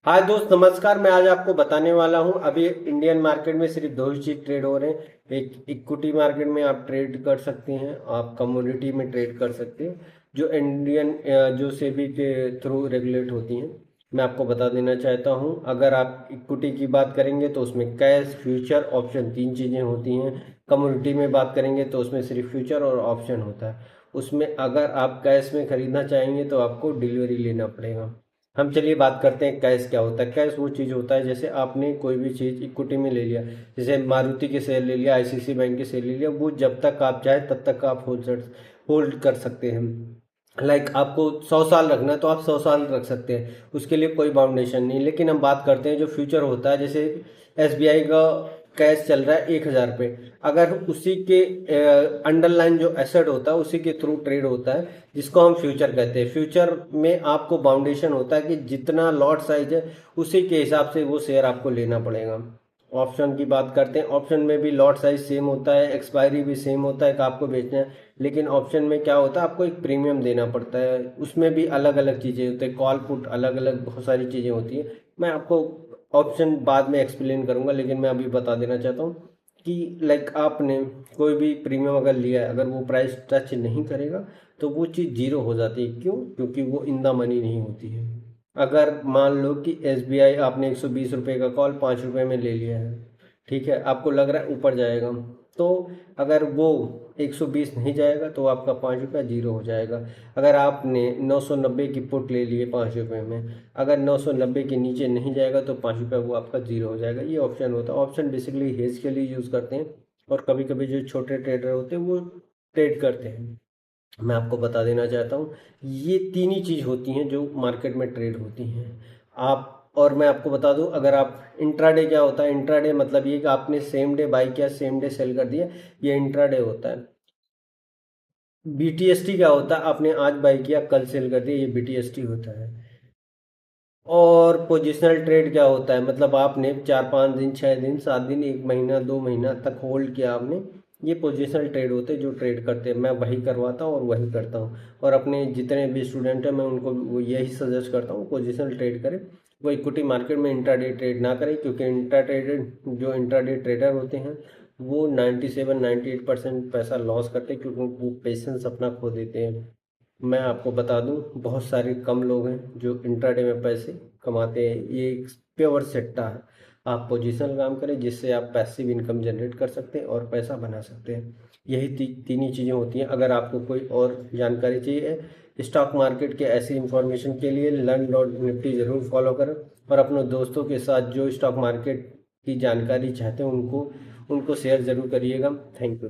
हाय दोस्त, नमस्कार। मैं आज आपको बताने वाला हूं। अभी इंडियन मार्केट में सिर्फ दो ही चीज ट्रेड हो रहे हैं। एक इक्विटी मार्केट में आप ट्रेड कर सकते हैं, आप कमोडिटी में ट्रेड कर सकते हैं, जो इंडियन जो सेबी के थ्रू रेगुलेट होती हैं। मैं आपको बता देना चाहता हूं, अगर आप इक्विटी की बात करेंगे तो उसमें कैश, फ्यूचर, ऑप्शन तीन चीज़ें होती हैं। कमोडिटी में बात करेंगे तो उसमें सिर्फ फ्यूचर और ऑप्शन होता है। उसमें अगर आप कैश में खरीदना चाहेंगे तो आपको डिलीवरी लेना पड़ेगा। हम चलिए बात करते हैं कैश क्या होता है। कैश वो चीज़ होता है, जैसे आपने कोई भी चीज़ इक्विटी में ले लिया, जैसे मारुति के शेयर ले लिया, आईसीसी बैंक के शेयर ले लिया, वो जब तक आप चाहे तब तक आप होल्ड कर सकते हैं। लाइक आपको 100 साल रखना है तो आप 100 साल रख सकते हैं, उसके लिए कोई बाउंडेशन नहीं। लेकिन हम बात करते हैं जो फ्यूचर होता है, जैसे एसबीआई का कैश चल रहा है 1,000 पे, अगर उसी के अंडरलाइन जो एसेट होता है उसी के थ्रू ट्रेड होता है, जिसको हम फ्यूचर कहते हैं। फ्यूचर में आपको बाउंडेशन होता है कि जितना लॉट साइज है उसी के हिसाब से वो शेयर आपको लेना पड़ेगा। ऑप्शन की बात करते हैं, ऑप्शन में भी लॉट साइज सेम होता है, एक्सपायरी भी सेम होता है कि आपको बेचना है। लेकिन ऑप्शन में क्या होता है, आपको एक प्रीमियम देना पड़ता है, उसमें भी अलग अलग चीज़ें होती है, कॉल पुट, अलग अलग बहुत सारी चीज़ें होती है। मैं आपको ऑप्शन बाद में एक्सप्लेन करूंगा, लेकिन मैं अभी बता देना चाहता हूँ कि लाइक आपने कोई भी प्रीमियम अगर लिया है, अगर वो प्राइस टच नहीं करेगा तो वो चीज़ जीरो हो जाती है। क्यों? क्योंकि वो इन द मनी नहीं होती है। अगर मान लो कि एसबीआई आपने 120 रुपये का कॉल 5 रुपये में ले लिया है, ठीक है, आपको लग रहा है ऊपर जाएगा, तो अगर वो 120 नहीं जाएगा तो आपका 5 रुपया जीरो हो जाएगा। अगर आपने 990 की पुट ले लिए 5 रुपये में, अगर 990 के नीचे नहीं जाएगा तो 5 रुपया वो आपका जीरो हो जाएगा। ये ऑप्शन होता है। ऑप्शन बेसिकली हेज के लिए यूज़ करते हैं, और कभी कभी जो छोटे ट्रेडर होते हैं वो ट्रेड करते हैं। मैं आपको बता देना चाहता हूँ, ये तीन ही चीज़ होती हैं जो मार्केट में ट्रेड होती हैं। आप और मैं आपको बता दूं, अगर आप इंट्राडे क्या होता है, इंट्राडे मतलब ये कि आपने सेम डे बाई किया, सेम डे सेल कर दिया, ये इंट्राडे होता है। बीटीएसटी क्या होता है, आपने आज बाई किया कल सेल कर दिया, ये बीटीएसटी होता है। और पोजिशनल ट्रेड क्या होता है, मतलब आपने 4-5 दिन, 6 दिन, 7 दिन, 1 महीना, 2 महीना तक होल्ड किया आपने, ये पोजिशनल ट्रेड होते हैं जो ट्रेड करते हैं। मैं वही करवाता हूँ और वही करता हूँ, और अपने जितने भी स्टूडेंट हैं मैं उनको वो यही सजेस्ट करता हूँ, पोजिशनल ट्रेड करें। वो इक्विटी मार्केट में इंट्राडे ट्रेड ना करें, क्योंकि इंट्राडे ट्रेडर होते हैं वो 97-98% पैसा लॉस करते हैं, क्योंकि वो पेशेंस अपना खो देते हैं। मैं आपको बता दूं, बहुत सारे कम लोग हैं जो इंट्राडे में पैसे कमाते हैं। ये एक प्योर सट्टा है। आप पोजीशनल काम करें जिससे आप पैसिव इनकम जनरेट कर सकते हैं और पैसा बना सकते हैं। यही तीन ही चीज़ें होती हैं। अगर आपको कोई और जानकारी चाहिए स्टॉक मार्केट के ऐसी इंफॉर्मेशन के लिए Learn.Nifty ज़रूर फॉलो करें, और अपने दोस्तों के साथ जो स्टॉक मार्केट की जानकारी चाहते हैं उनको उनको शेयर ज़रूर करिएगा। Thank you.